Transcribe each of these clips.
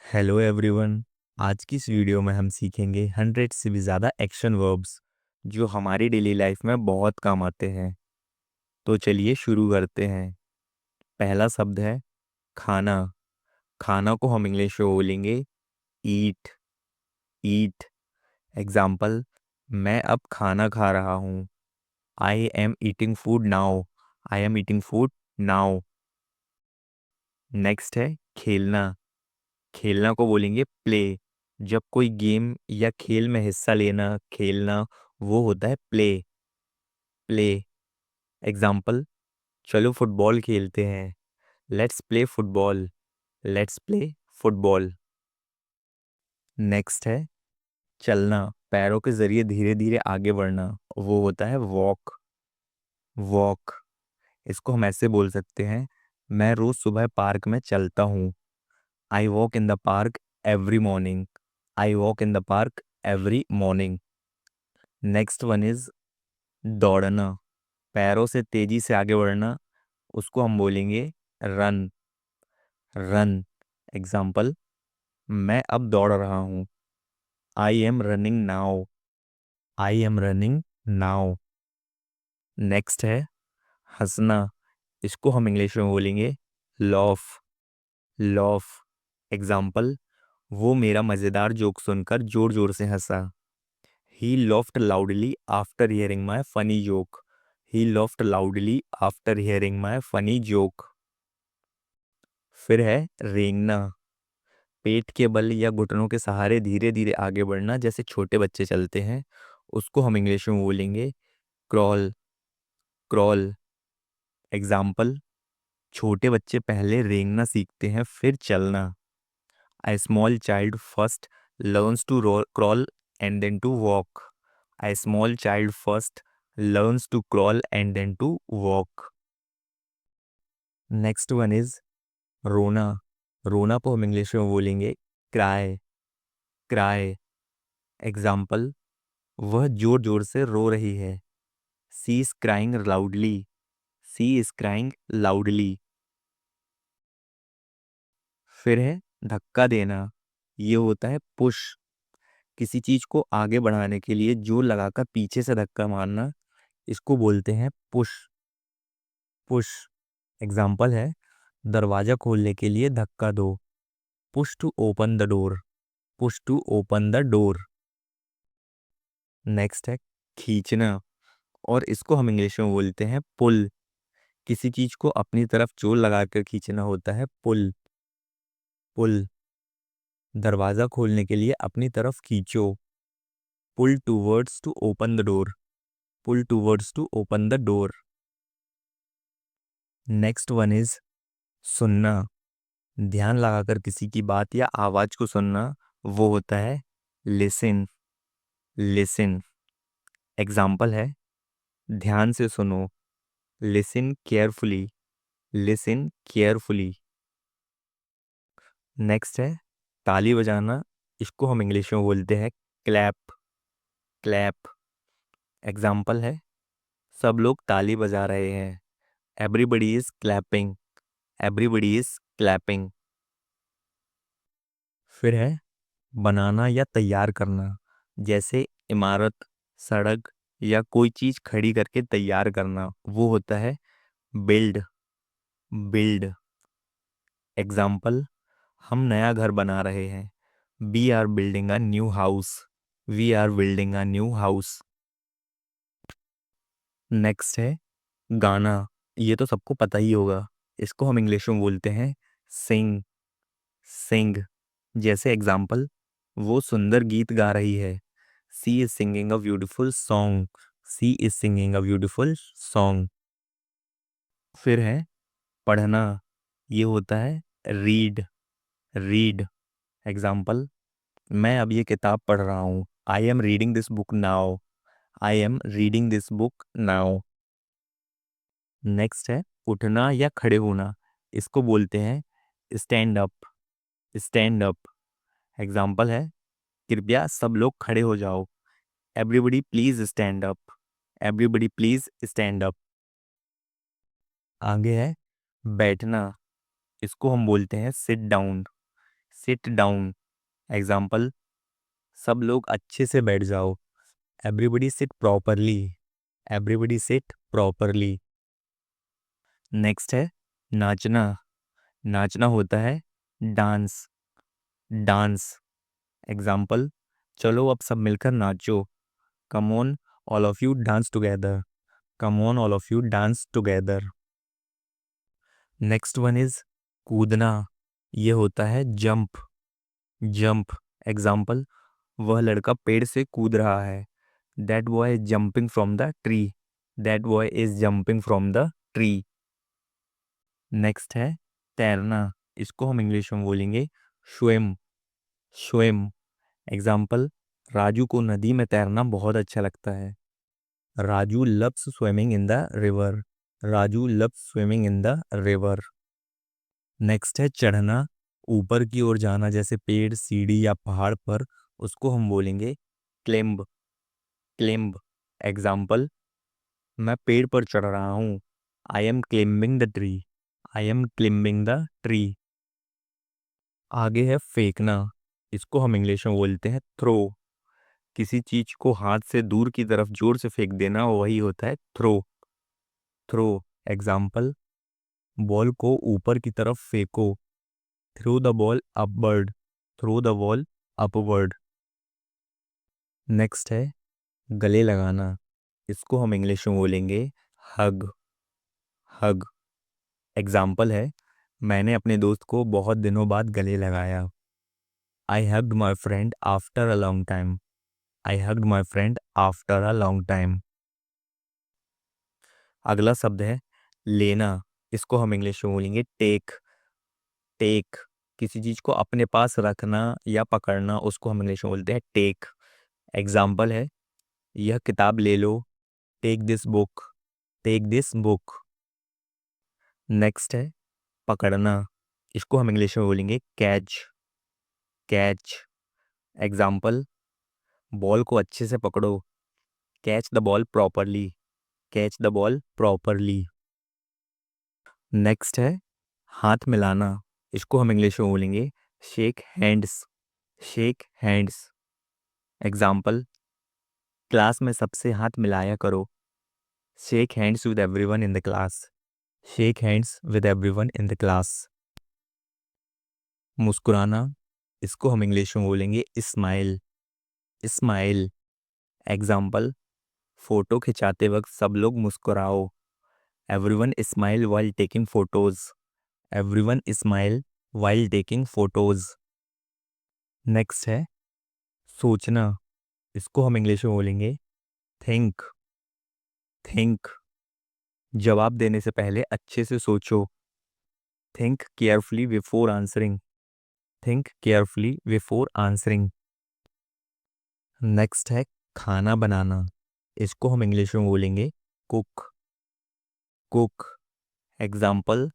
Hello everyone. आज की इस वीडियो में हम सीखेंगे 100 से भी ज़्यादा एक्शन वर्ब्स जो हमारी डेली लाइफ में बहुत काम आते हैं। तो चलिए शुरू करते हैं। पहला शब्द है खाना। खाना को हम इंग्लिश में बोलेंगे ईट। ईट। एग्जाम्पल, मैं अब खाना खा रहा हूँ। I am eating food now. I am eating food now. Next है खेलना। खेलना को बोलेंगे प्ले। जब कोई गेम या खेल में हिस्सा लेना, खेलना, वो होता है प्ले। प्ले। एग्जाम्पल, चलो फुटबॉल खेलते हैं। Let's play football. Let's play football. Next है चलना। पैरों के जरिए धीरे धीरे आगे बढ़ना, वो होता है वॉक। वॉक। इसको हम ऐसे बोल सकते हैं, मैं रोज सुबह पार्क में चलता हूँ। I walk in the park every morning. I walk in the park every morning. Next one is दौड़ना। पैरों से तेजी से आगे बढ़ना, उसको हम बोलेंगे रन। रन। एग्जाम्पल, मैं अब दौड़ रहा हूँ। I am running now. I am running now. Next है हंसना। इसको हम इंग्लिश में बोलेंगे लॉफ। लॉफ। एग्जाम्पल, वो मेरा मज़ेदार जोक सुनकर जोर जोर से हंसा। He laughed loudly after hearing my funny joke. He laughed loudly after hearing my funny joke. फिर है रेंगना। पेट के बल या घुटनों के सहारे धीरे धीरे आगे बढ़ना, जैसे छोटे बच्चे चलते हैं, उसको हम इंग्लिश में बोलेंगे क्रॉल। क्रॉल। एग्जाम्पल, छोटे बच्चे पहले रेंगना सीखते हैं फिर चलना। A small child first learns to crawl and then to walk. A small child first learns to crawl and then to walk. Next one is रोना। रोना को हम इंग्लिश में बोलेंगे क्राई। क्राई। एग्जाम्पल, वह जोर जोर से रो रही है। She is crying loudly. She is crying loudly. फिर है धक्का देना। ये होता है पुश। किसी चीज को आगे बढ़ाने के लिए जोर लगाकर पीछे से धक्का मारना, इसको बोलते हैं पुश। पुश। एग्जाम्पल है, दरवाजा खोलने के लिए धक्का दो। Push to open the door. Push to open the door. Next है खींचना, और इसको हम इंग्लिश में बोलते हैं पुल। किसी चीज को अपनी तरफ जोर लगाकर खींचना होता है पुल। पुल। दरवाजा खोलने के लिए अपनी तरफ खींचो। Pull towards to open the door. Pull towards to open the door. Next one is सुनना। ध्यान लगाकर किसी की बात या आवाज को सुनना, वो होता है लिसन। लिसन। एग्जाम्पल है, ध्यान से सुनो। Listen carefully. Listen carefully. Next है ताली बजाना। इसको हम इंग्लिश में बोलते हैं क्लैप। क्लैप। एग्जाम्पल है, सब लोग ताली बजा रहे हैं। Everybody is clapping. Everybody is clapping. फिर है बनाना या तैयार करना, जैसे इमारत, सड़क या कोई चीज खड़ी करके तैयार करना, वो होता है बिल्ड। बिल्ड। एग्जाम्पल, हम नया घर बना रहे हैं। We are building a new house. We are building a new house. Next है गाना। ये तो सबको पता ही होगा, इसको हम इंग्लिश में बोलते हैं सिंग। सिंग। जैसे एग्जाम्पल, वो सुंदर गीत गा रही है। She is singing a beautiful song. She is singing a beautiful song. फिर है पढ़ना। ये होता है रीड। रीड। एग्जाम्पल, मैं अब ये किताब पढ़ रहा हूँ। I am reading this book now. I am reading this book now. Next है उठना या खड़े होना। इसको बोलते हैं stand up. Stand up. Example है, कृपया सब लोग खड़े हो जाओ। Everybody please stand up. Everybody please stand up. आगे है बैठना। इसको हम बोलते हैं sit down. Sit down. Example, सब लोग अच्छे से बैठ जाओ। Everybody seat properly. Everybody seat properly. Next है नाचना। नाचना होता है डांस। डांस। एग्जाम्पल, चलो अब सब मिलकर नाचो। Come on all of you dance together. Come on all of you dance together. Next one is कूदना। ये होता है जंप। जंप। एग्जाम्पल, वह लड़का पेड़ से कूद रहा है। That boy is jumping from the tree. That boy is jumping from the tree. Next है तैरना। इसको हम इंग्लिश में बोलेंगे स्विम। स्विम। एग्जाम्पल, राजू को नदी में तैरना बहुत अच्छा लगता है। Raju loves swimming in the river. Raju loves swimming in the river. Next है चढ़ना। ऊपर की ओर जाना, जैसे पेड़, सीढ़ी या पहाड़ पर, उसको हम बोलेंगे क्लिम्ब। क्लिम्ब। एग्जाम्पल, मैं पेड़ पर चढ़ रहा हूँ। I am climbing the tree. I am climbing the tree. आगे है फेंकना। इसको हम इंग्लिश में बोलते हैं थ्रो। किसी चीज को हाथ से दूर की तरफ जोर से फेंक देना, वही होता है थ्रो। थ्रो। एग्जाम्पल, बॉल को ऊपर की तरफ फेंको। Throw the ball upward. Throw the ball upward. Next है गले लगाना। इसको हम इंग्लिश में बोलेंगे हग। हग। एग्जाम्पल है, मैंने अपने दोस्त को बहुत दिनों बाद गले लगाया। I hugged my friend after a long time. I hugged my friend after a long time. अगला शब्द है लेना। इसको हम इंग्लिश में बोलेंगे टेक। टेक। किसी चीज को अपने पास रखना या पकड़ना, उसको हम इंग्लिश में बोलते हैं टेक। एग्जाम्पल है, यह किताब ले लो। Take this book. Take this book. Next है पकड़ना। इसको हम इंग्लिश में बोलेंगे कैच। कैच। एग्जाम्पल, बॉल को अच्छे से पकड़ो। Catch the ball properly. Catch the ball properly. Next है हाथ मिलाना। इसको हम इंग्लिश में बोलेंगे shake hands. Shake hands. Example, class में सबसे हाथ मिलाया करो। Shake hands with everyone in the class. Shake hands with everyone in the class. मुस्कुराना। इसको हम इंग्लिश में बोलेंगे स्माइल। स्माइल। एग्जाम्पल, फोटो खिंचाते वक्त सब लोग मुस्कुराओ। Everyone smile while taking photos. Everyone smile while taking photos. Next है सोचना। इसको हम इंग्लिश में बोलेंगे थिंक। थिंक। जवाब देने से पहले अच्छे से सोचो। Think carefully before answering. Think carefully before answering. Next है खाना बनाना। इसको हम इंग्लिश में बोलेंगे कुक। कुक। एग्जाम्पल,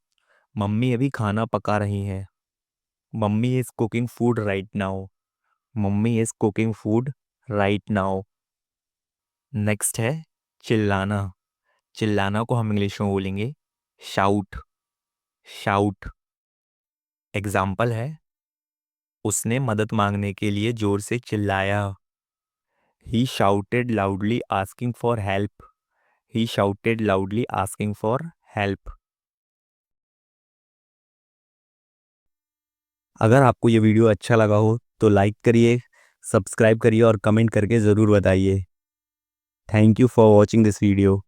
मम्मी अभी खाना पका रही है। Mummy is cooking food right now. Mummy is cooking food right now. Next है चिल्लाना। चिल्लाना को हम इंग्लिश में बोलेंगे शाउट। शाउट। एग्जाम्पल है, उसने मदद मांगने के लिए जोर से चिल्लाया। He shouted loudly asking for help. He shouted loudly asking for help. अगर आपको ये वीडियो अच्छा लगा हो तो लाइक करिए, सब्सक्राइब करिए और कमेंट करके ज़रूर बताइए। Thank you for watching this video.